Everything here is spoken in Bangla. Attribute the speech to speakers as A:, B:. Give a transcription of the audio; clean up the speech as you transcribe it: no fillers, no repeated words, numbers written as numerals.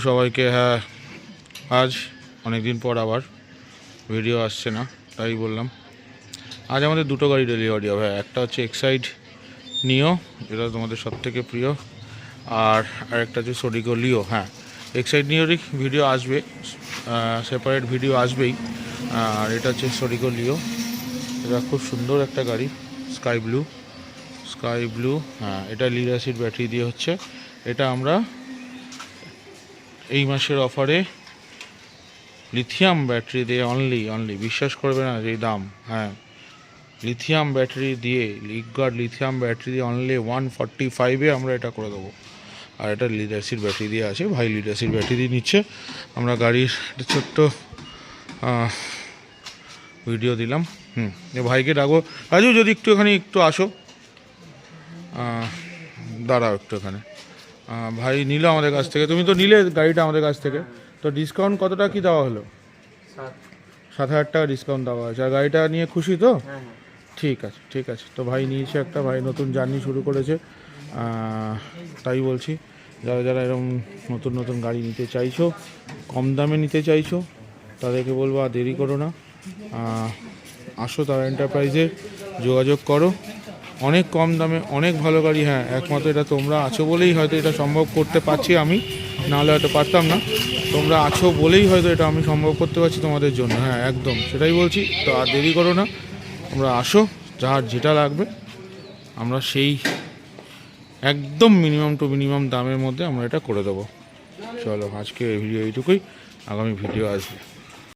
A: সবাইকে। হ্যাঁ, আজ অনেক দিন পর আবার ভিডিও আসছে না, তাই বললাম আজ আমাদের দুটো গাড়ি ডেলিভারি হবে। একটা হচ্ছে এক্সাইড নিও, যেটা তোমাদের সবথেকে প্রিয়, আর আরেকটা হচ্ছে সোডিকো লিও। হ্যাঁ, এক্সাইড নিওরই ভিডিও আসবে, সেপারেট ভিডিও আসবেই। আর এটা হচ্ছে সোডিকো লিও, এটা খুব সুন্দর একটা গাড়ি, স্কাই ব্লু। হ্যাঁ, এটা লিড অ্যাসিড ব্যাটারি দিয়ে হচ্ছে। এটা আমরা এই মাসের অফারে লিথিয়াম ব্যাটারি দিয়ে অনলি বিশ্বাস করবে না যেই দাম। হ্যাঁ, লিথিয়াম ব্যাটারি দিয়ে, লিগগার্ড লিথিয়াম ব্যাটারি দিয়ে অনলি 145-এ আমরা এটা করে দেবো। আর এটা লিড অ্যাসিড ব্যাটারি দিয়ে আছে, ভাই লিড অ্যাসিড ব্যাটারি দিয়ে নিচ্ছে। আমরা গাড়ির একটা ছোট্ট ভিডিও দিলাম। ভাইকে ডাকবো, রাজু যদি একটু আসো, দাঁড়াও একটু এখানে। ভাই নিল আমাদের কাছ থেকে, তুমি তো নিলে গাড়িটা আমাদের কাছ থেকে, তো ডিসকাউন্ট কতটা কি দেওয়া হলো? 7,000 টাকা ডিসকাউন্ট দেওয়া হয়েছে। আর গাড়িটা নিয়ে খুশি তো? ঠিক আছে। তো ভাই নিয়েছে একটা, ভাই নতুন জার্নি শুরু করেছে। তাই বলছি, যারা এরকম নতুন গাড়ি নিতে চাইছো, কম দামে নিতে চাইছো, তাদেরকে বলবো আর দেরি করো না, আসো তারা এন্টারপ্রাইজে, যোগাযোগ করো। অনেক কম দামে অনেক ভালো গাড়ি। হ্যাঁ, একমাত্র এটা তোমরা আছো বলেই হয়তো এটা সম্ভব করতে পারছি আমি, নাহলে হয়তো পারতাম না। তোমরা আছো বলেই হয়তো এটা আমি সম্ভব করতে পারছি তোমাদের জন্য। হ্যাঁ, একদম সেটাই বলছি। তো আর দেরি করো না, তোমরা আসো, যার যেটা লাগবে আমরা সেই একদম মিনিমাম টু মিনিমাম দামের মধ্যে আমরা এটা করে দেবো। চলো, আজকে ভিডিও এইটুকুই, আগামী ভিডিও আসবে।